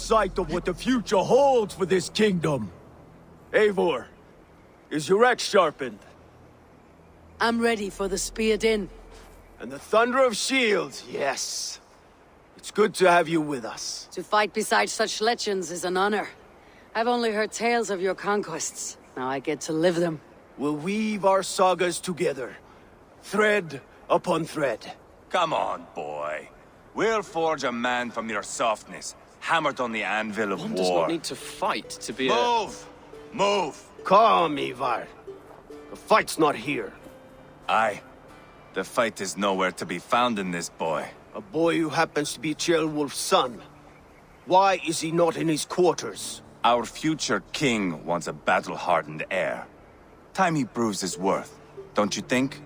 sight of what the future holds for this kingdom. Eivor, is your axe sharpened? I'm ready for the spear din. And the thunder of shields, yes. It's good to have you with us. To fight beside such legends is an honor. I've only heard tales of your conquests. Now I get to live them. We'll weave our sagas together, thread upon thread. Come on, boy. We'll forge a man from your softness, hammered on the anvil of One war. does not need to fight to be Move! Move! Calm, Eivor. The fight's not here. Aye. The fight is nowhere to be found in this boy. A boy who happens to be Ceolwulf's son. Why is he not in his quarters? Our future king wants a battle-hardened heir. Time he proves his worth, don't you think?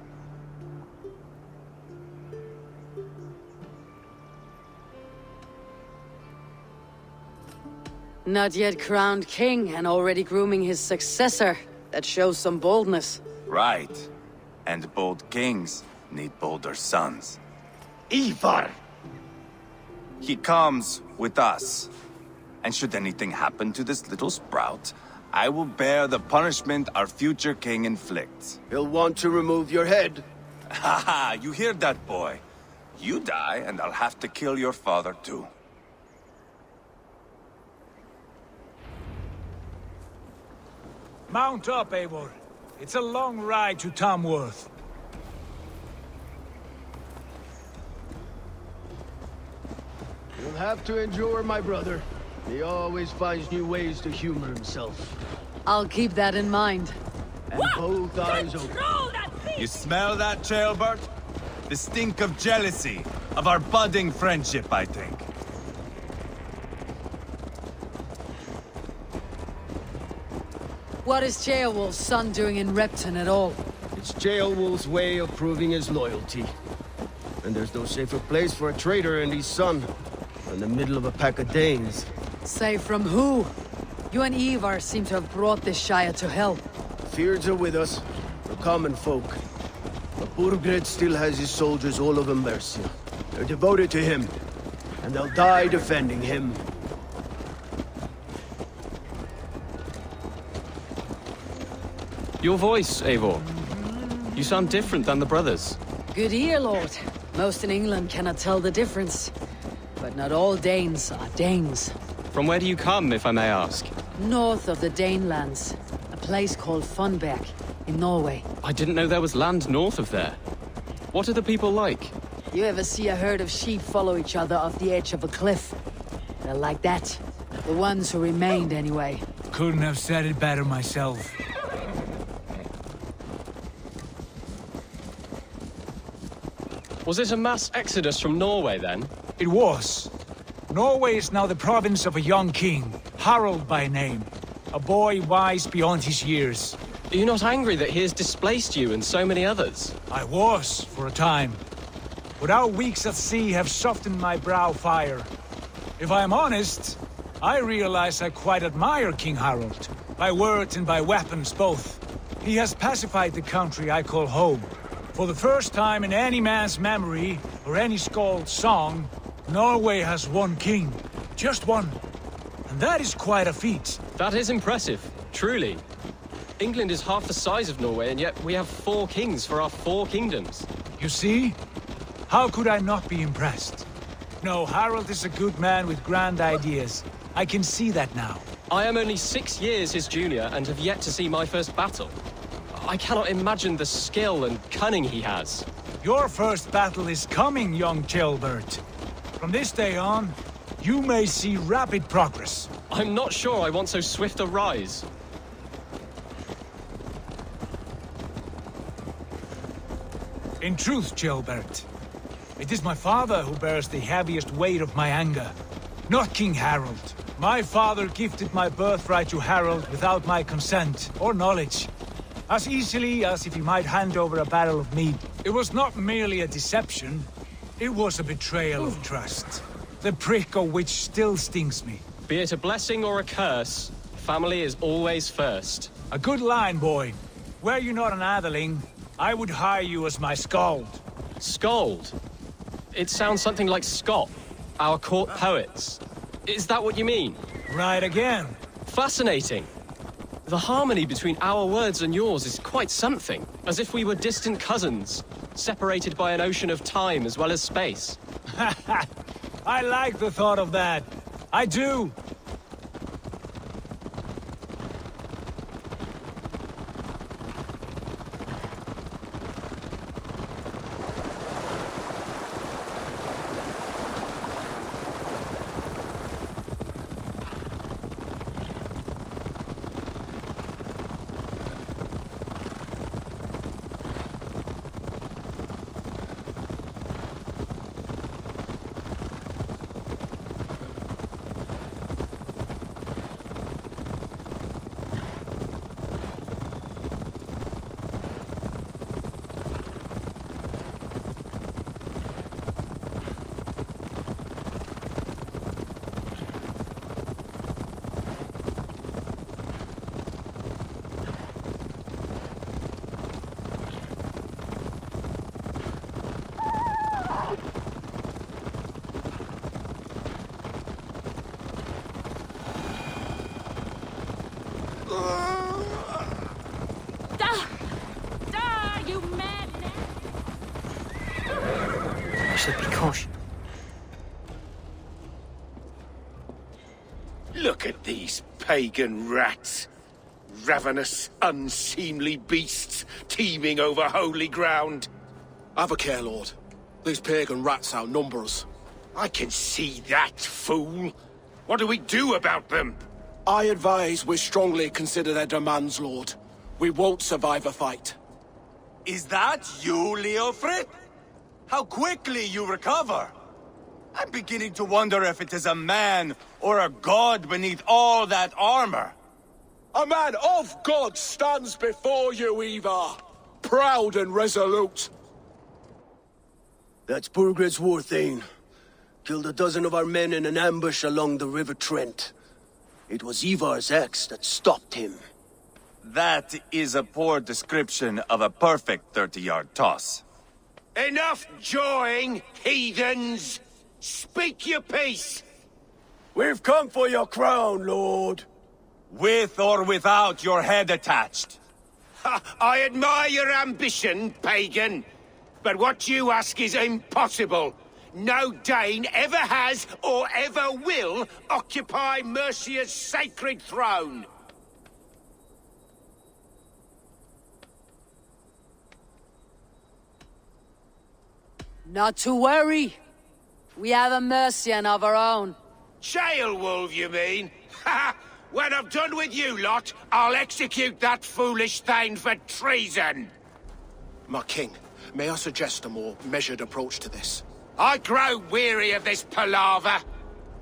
Not yet crowned king and already grooming his successor. That shows some boldness. Right. And bold kings need bolder sons. Eivor! He comes with us. And should anything happen to this little sprout, I will bear the punishment our future king inflicts. He'll want to remove your head. Haha, you hear that, boy? You die, and I'll have to kill your father, too. Mount up, Eivor. It's a long ride to Tamworth. You'll have to endure, my brother. He always finds new ways to humor himself. I'll keep that in mind. And both eyes open. You smell that, Ceolbert? The stink of jealousy, of our budding friendship, I think. What is Ceolwulf's son doing in Repton at all? It's Ceolwulf's way of proving his loyalty. And there's no safer place for a traitor and his son than in the middle of a pack of Danes. Say from who? You and Eivor seem to have brought this Shire to hell. Feards are with us, the common folk. But Burgred still has his soldiers all over Mercia. They're devoted to him, and they'll die defending him. Your voice, Eivor. You sound different than the brothers. Good ear, Lord. Most in England cannot tell the difference. But not all Danes are Danes. From where do you come, if I may ask? North of the Danelands. A place called Funberg, in Norway. I didn't know there was land north of there. What are the people like? You ever see a herd of sheep follow each other off the edge of a cliff? They're like that. The ones who remained, anyway. Couldn't have said it better myself. Was it a mass exodus from Norway, then? It was. Norway is now the province of a young king, Harald by name. A boy wise beyond his years. Are you not angry that he has displaced you and so many others? I was, for a time. But our weeks at sea have softened my brow fire. If I am honest, I realize I quite admire King Harald. By words and by weapons, both. He has pacified the country I call home. For the first time in any man's memory, or any skald's song, Norway has one king. Just one. And that is quite a feat. That is impressive, truly. England is half the size of Norway, and yet we have 4 kings for our 4 kingdoms. You see? How could I not be impressed? No, Harald is a good man with grand ideas. I can see that now. I am only 6 years his junior and have yet to see my first battle. I cannot imagine the skill and cunning he has. Your first battle is coming, young Ceolbert. From this day on, you may see rapid progress. I'm not sure I want so swift a rise. In truth, Ceolbert, it is my father who bears the heaviest weight of my anger, not King Harald. My father gifted my birthright to Harald without my consent or knowledge. As easily as if he might hand over a barrel of mead. It was not merely a deception, it was a betrayal of trust. The prick of which still stings me. Be it a blessing or a curse, family is always first. A good line, boy. Were you not an atheling, I would hire you as my skald. Skald? It sounds something like Scott, our court poets. Is that what you mean? Right again. Fascinating. The harmony between our words and yours is quite something. As if we were distant cousins, separated by an ocean of time as well as space. I like the thought of that. I do. You madman! I should be cautious. Look at these pagan rats. Ravenous, unseemly beasts teeming over holy ground. Have a care, Lord. These pagan rats outnumber us. I can see that, fool. What do we do about them? I advise we strongly consider their demands, Lord. We won't survive a fight. Is that you, Leofrid? How quickly you recover! I'm beginning to wonder if it is a man or a god beneath all that armor. A man of God stands before you, Eivor. Proud and resolute. That's Burgred's war thane. Killed a dozen of our men in an ambush along the River Trent. It was Eivor's axe that stopped him. That is a poor description of a perfect 30-yard toss. Enough jawing, heathens! Speak your peace! We've come for your crown, Lord. With or without your head attached. Ha, I admire your ambition, pagan. But what you ask is impossible. No Dane ever has or ever will occupy Mercia's sacred throne. Not to worry. We have a Mercian of our own. Jailwolf, you mean? Ha! When I'm done with you lot, I'll execute that foolish thing for treason. My king, may I suggest a more measured approach to this? I grow weary of this palaver.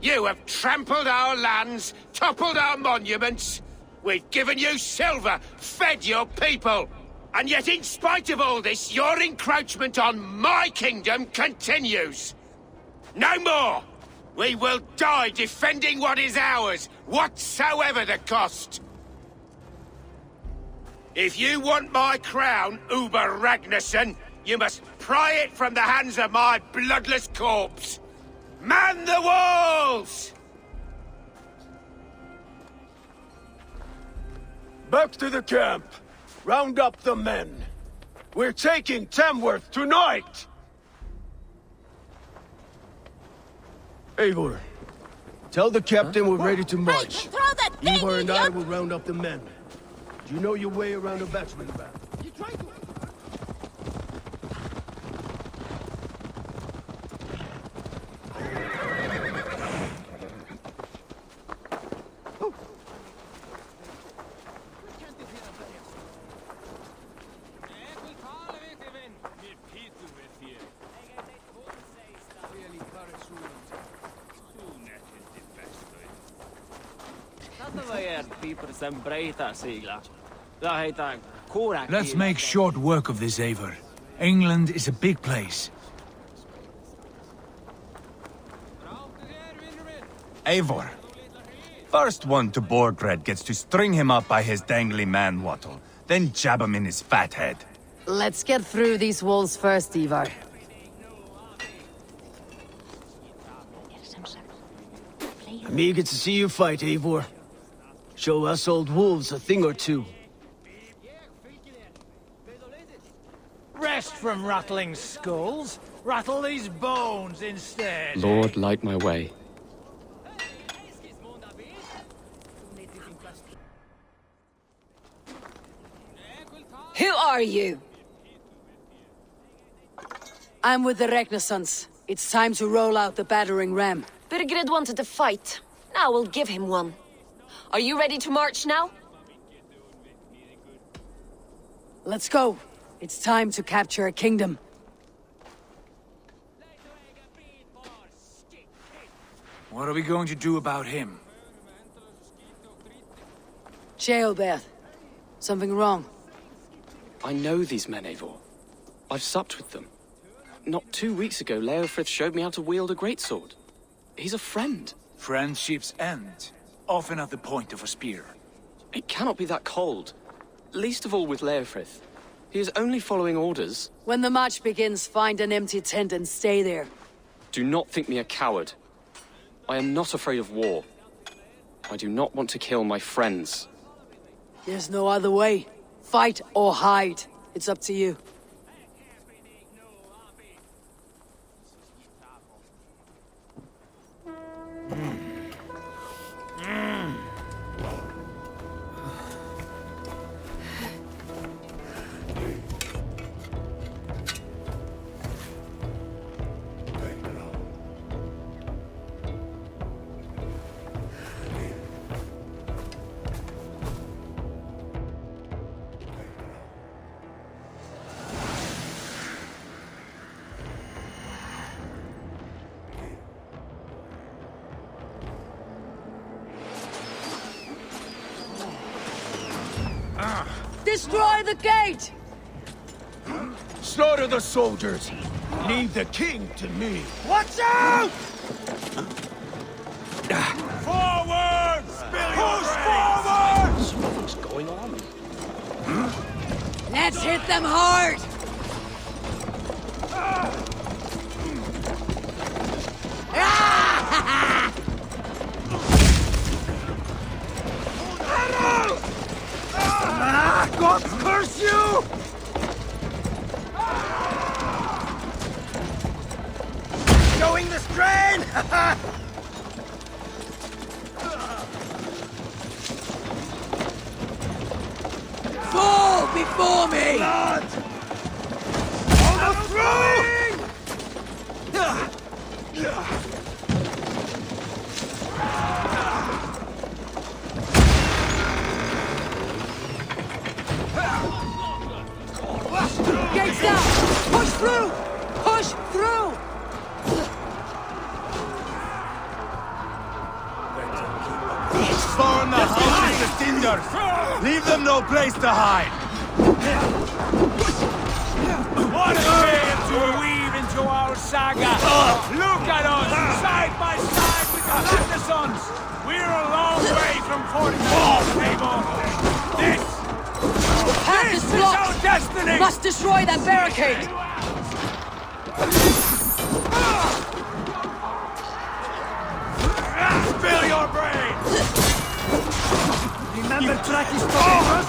You have trampled our lands, toppled our monuments. We've given you silver, fed your people. And yet, in spite of all this, your encroachment on my kingdom continues. No more! We will die defending what is ours, whatsoever the cost. If you want my crown, Uber Ragnarsson, you must pry it from the hands of my bloodless corpse. Man the walls! Back to the camp. Round up the men. We're taking Tamworth tonight! Eivor, tell the captain we're ready to march. Hey, throw that thing, Eivor and I idiot! will round up the men. Do you know your way around a batsman back? Let's make short work of this, Eivor. England is a big place. Eivor. First one to Borgred gets to string him up by his dangly man-wattle, then jab him in his fat head. Let's get through these walls first, Eivor. I'm eager to see you fight, Eivor. Show us old wolves a thing or two. Rest from rattling skulls. Rattle these bones instead. Lord, light my way. Who are you? I'm with the Renaissance. It's time to roll out the battering ram. Birgrid wanted to fight. Now we'll give him one. Are you ready to march now? Let's go. It's time to capture a kingdom. What are we going to do about him? Jailbirth. Something wrong? I know these men, Eivor. I've supped with them. Not 2 weeks ago, Leofrith showed me how to wield a greatsword. He's a friend. Friendships end, often at the point of a spear. It cannot be that cold. Least of all with Leofrith. He is only following orders. When the march begins, find an empty tent and stay there. Do not think me a coward. I am not afraid of war. I do not want to kill my friends. There's no other way. Fight or hide. It's up to you. Destroy the gate! Slaughter the soldiers. Leave the king to me. Watch out! Forward! Push forward! Something's going on. Let's hit them hard! God curse you! Showing the strain! Fall before me! Almost through! Gates down! Push through! Push through! Burn the houses to cinders! Leave them no place to hide! What a tale to weave into our saga! Look at us, side by side with the Renaissance! We're a long way from fortified Eivor! This Path is is blocked! our destiny! Must destroy that barricade! Spill your brains! Remember Tracky's us?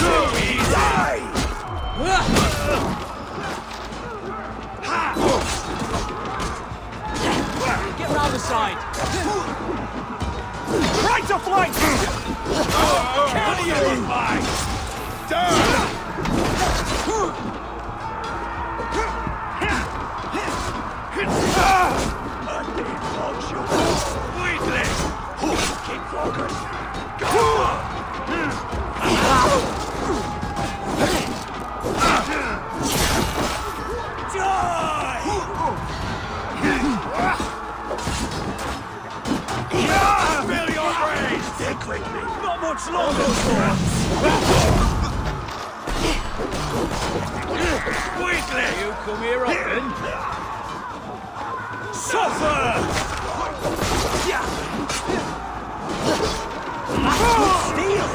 Too easy! Get round the side! Right to flank! Kill you! Not much longer, Quickly! You come here often? Suffer! Steel!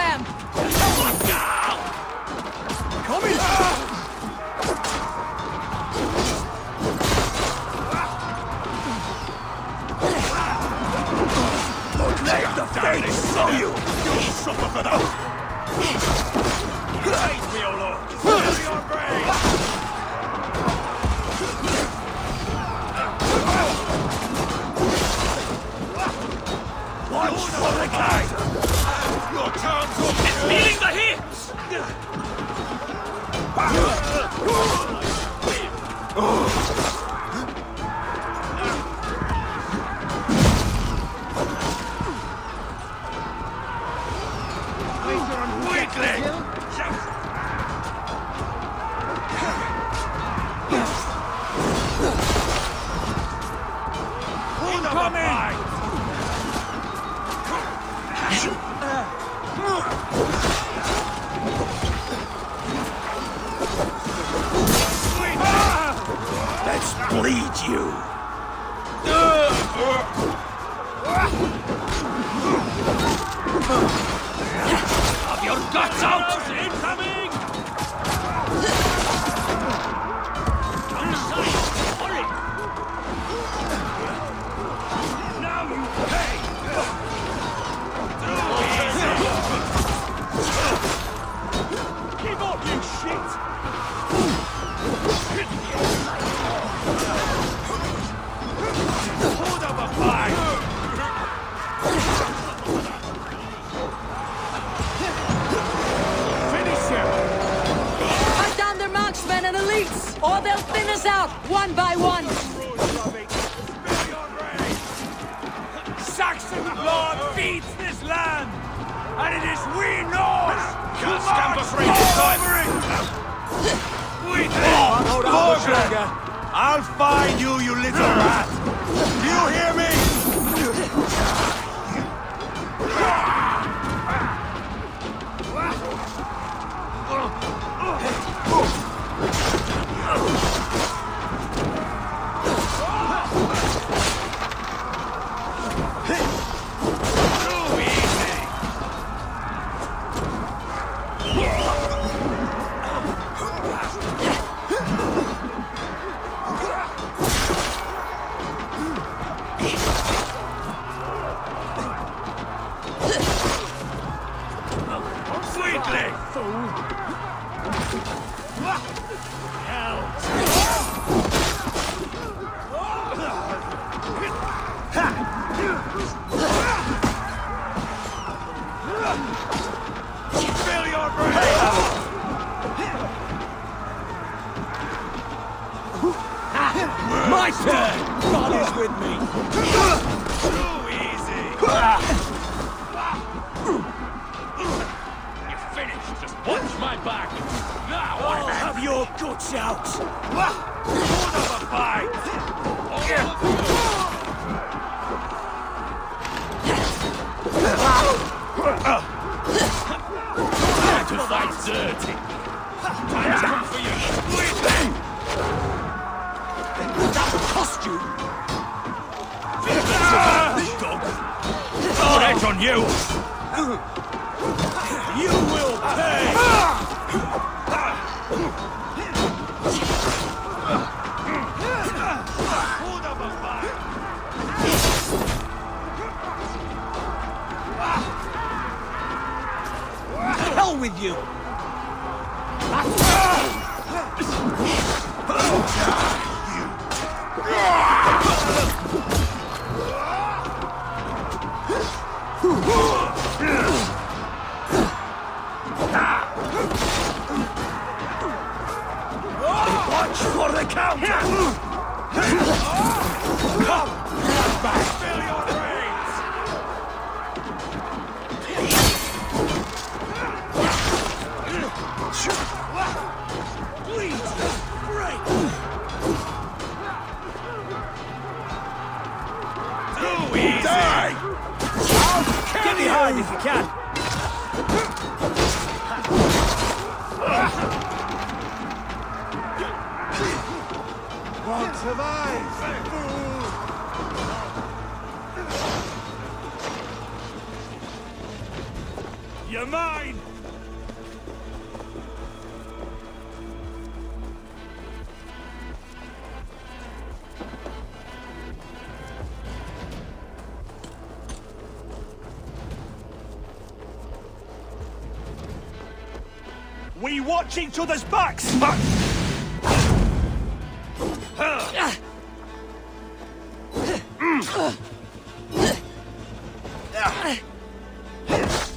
ram! Let the face show you! You'll suffer for that! Praise me, O Lord! Fill your brain! Watch for the guy! Your chance of... It's feeling the hips! Let's bleed you! Have your guts out! Incoming! On the side! Hurry! Now you pay! Give up, you shit! Hold up a fight! Finish him! Hunt down their marksmen and elites, or they'll thin us out, one by one! Saxon blood feeds this land, and it is we Norse who march over it! I'll find you, you little rat! Do you hear me? My turn! God is with me! Too easy! You're finished! Just watch my back! Now I'll have your guts out! Hold up a fight! Time to fight dirty! Time to come for you! Cost you! Put it on you! You will pay! Hold up a fight! Hell with you! Watch for the counter! Come! Back! Fill your brains! Please! Break! Too easy! Die! Get behind if you can! Won't survive, fool! You're mine! We watch each other's backs!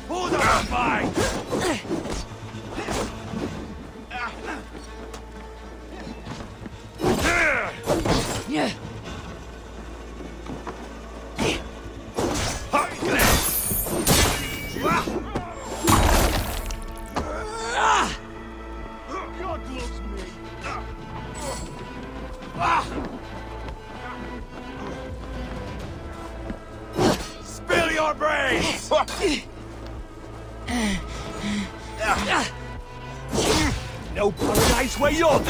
Hold on, fine! Yeah. God loves me! Spill your brains! No paradise where you're...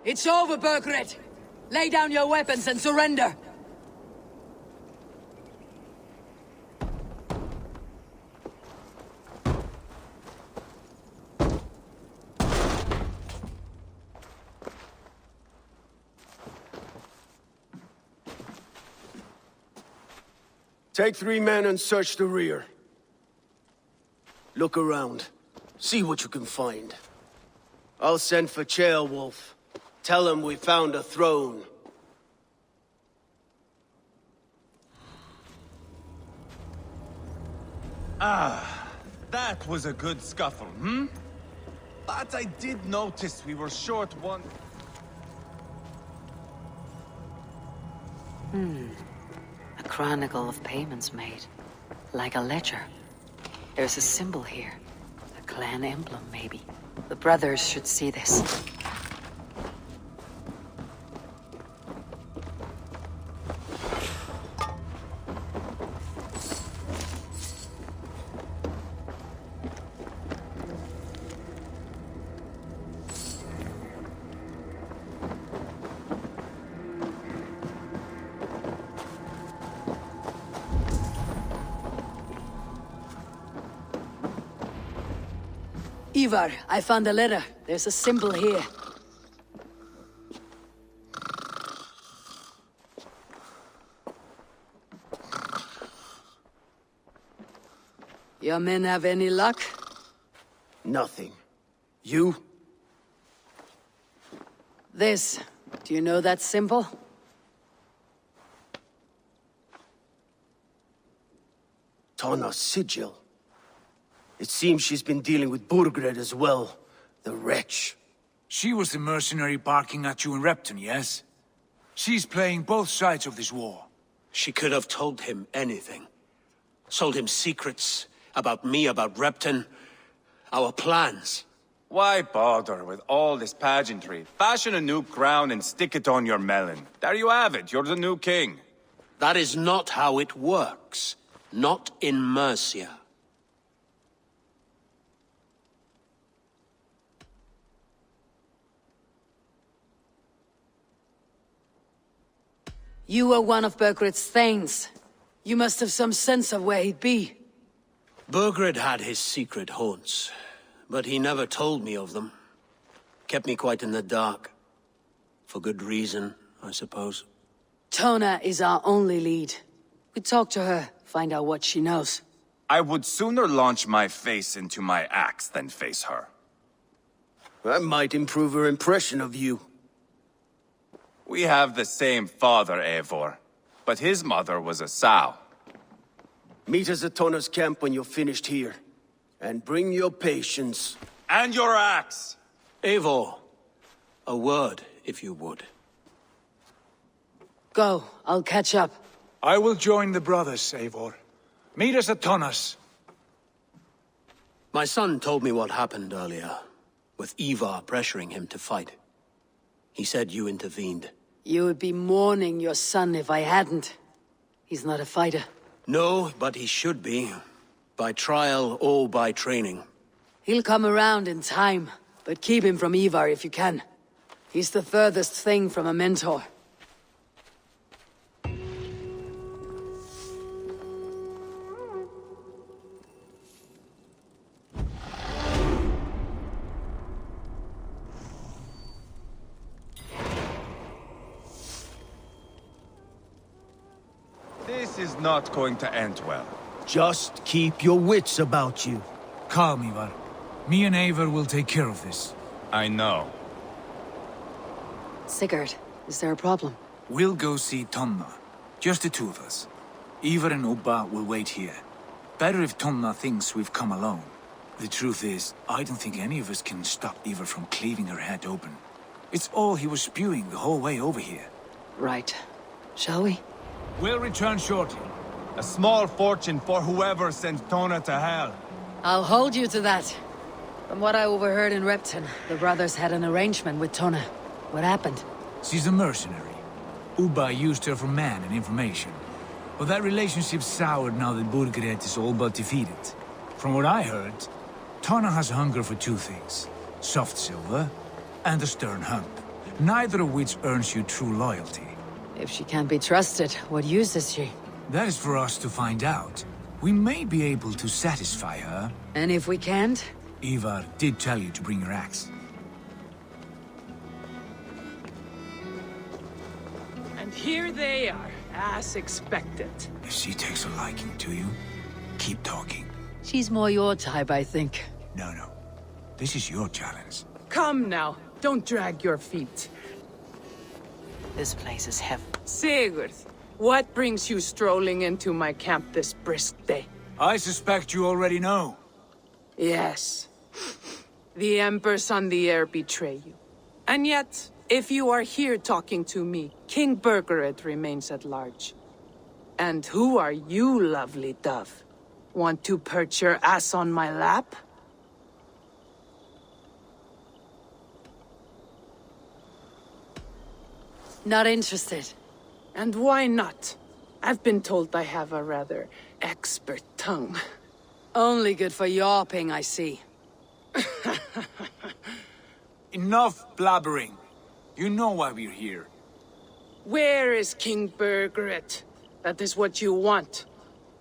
It's over, Burgred. Lay down your weapons and surrender. Take 3 men and search the rear. Look around. See what you can find. I'll send for Chaelwolf. Tell him we found a throne. That was a good scuffle, hmm? But I did notice we were short one... A chronicle of payments made. Like a ledger. There's a symbol here. A clan emblem, maybe. The brothers should see this. Eivor, I found a letter. There's a symbol here. Your men have any luck? Nothing. You? This. Do you know that symbol? Tana's sigil. It seems she's been dealing with Burgred as well. The wretch. She was the mercenary barking at you in Repton, yes? She's playing both sides of this war. She could have told him anything. Sold him secrets about me, about Repton, our plans. Why bother with all this pageantry? Fashion a new crown and stick it on your melon. There you have it, you're the new king. That is not how it works. Not in Mercia. You were one of Burgred's thanes. You must have some sense of where he'd be. Burgred had his secret haunts, but he never told me of them. Kept me quite in the dark. For good reason, I suppose. Tona is our only lead. We talk to her, find out what she knows. I would sooner launch my face into my axe than face her. That might improve her impression of you. We have the same father, Eivor, but his mother was a sow. Meet us at Tona's camp when you're finished here. And bring your patience. And your axe! Eivor, a word, if you would. Go, I'll catch up. I will join the brothers, Eivor. Meet us at Tonas. My son told me what happened earlier, with Eivor pressuring him to fight. He said you intervened. You would be mourning your son if I hadn't. He's not a fighter. No, but he should be. By trial or by training. He'll come around in time, but keep him from Eivor if you can. He's the furthest thing from a mentor. This is not going to end well. Just keep your wits about you. Calm, Ivar. Me and Eivor will take care of this. I know. Sigurd, is there a problem? We'll go see Tonna. Just the two of us. Eivor and Ubba will wait here. Better if Tonna thinks we've come alone. The truth is, I don't think any of us can stop Eivor from cleaving her head open. It's all he was spewing the whole way over here. Right. Shall we? We'll return shortly. A small fortune for whoever sent Tona to hell. I'll hold you to that. From what I overheard in Repton, the brothers had an arrangement with Tona. What happened? She's a mercenary. Ubba used her for man and information. But that relationship soured now that Burgred is all but defeated. From what I heard, Tona has hunger for two things. Soft silver and a stern hump. Neither of which earns you true loyalty. If she can't be trusted, what use is she? That is for us to find out. We may be able to satisfy her. And if we can't? Eivor did tell you to bring your axe. And here they are, as expected. If she takes a liking to you, keep talking. She's more your type, I think. No. This is your challenge. Come now, don't drag your feet. This place is heaven. Sigurd, what brings you strolling into my camp this brisk day? I suspect you already know. Yes. The Embers on the air betray you. And yet, if you are here talking to me, King Burgred remains at large. And who are you, lovely dove? Want to perch your ass on my lap? Not interested. And why not? I've been told I have a rather expert tongue. Only good for yawping, I see. Enough blabbering. You know why we're here. Where is King Burgred? That is what you want.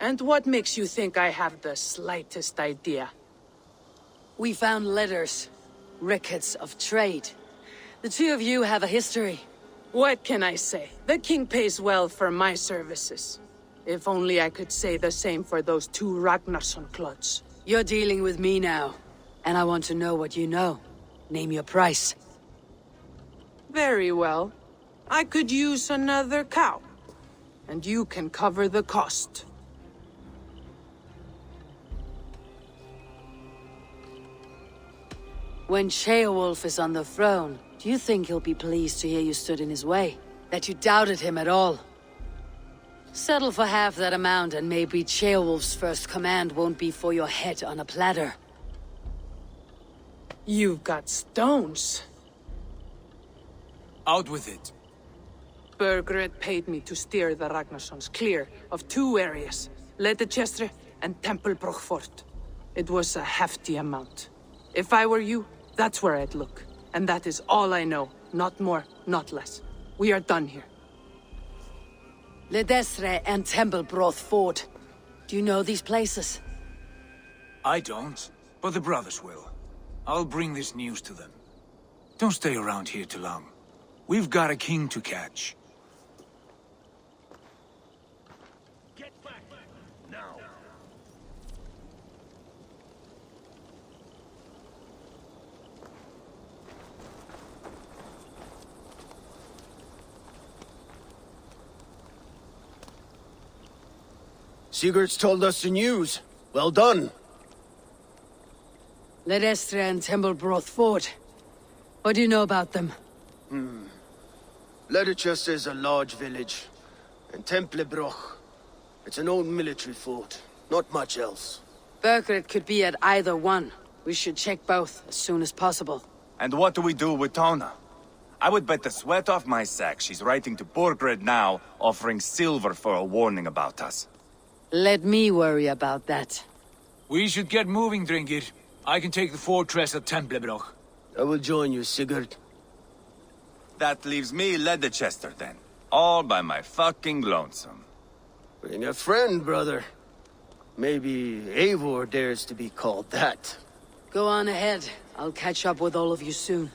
And what makes you think I have the slightest idea? We found letters. Records of trade. The two of you have a history. What can I say? The king pays well for my services. If only I could say the same for those two Ragnarsson clods. You're dealing with me now. And I want to know what you know. Name your price. Very well. I could use another cow. And you can cover the cost. When Sheolwulf is on the throne, do you think he'll be pleased to hear you stood in his way? That you doubted him at all? Settle for half that amount and maybe Sheolwulf's first command won't be for your head on a platter. You've got stones. Out with it. Burgred paid me to steer the Ragnarssons clear of two areas, Ledechestre and Tempelbroch Fort. It was a hefty amount. If I were you, that's where I'd look. And that is all I know. Not more, not less. We are done here. Ledestre and Tempelbroth Fort. Do you know these places? I don't, but the brothers will. I'll bring this news to them. Don't stay around here too long. We've got a king to catch. Get back now. Sigurd's told us the news. Well done. Ledestre and Tempelbroth Fort. What do you know about them? Ledechester is a large village. And Templebroch, it's an old military fort. Not much else. Burgred could be at either one. We should check both as soon as possible. And what do we do with Tona? I would bet the sweat off my sack she's writing to Burgred now, offering silver for a warning about us. Let me worry about that. We should get moving, Dringir. I can take the fortress at Templebroch. I will join you, Sigurd. That leaves me Leicester then. All by my fucking lonesome. Bring a friend, brother. Maybe Eivor dares to be called that. Go on ahead. I'll catch up with all of you soon.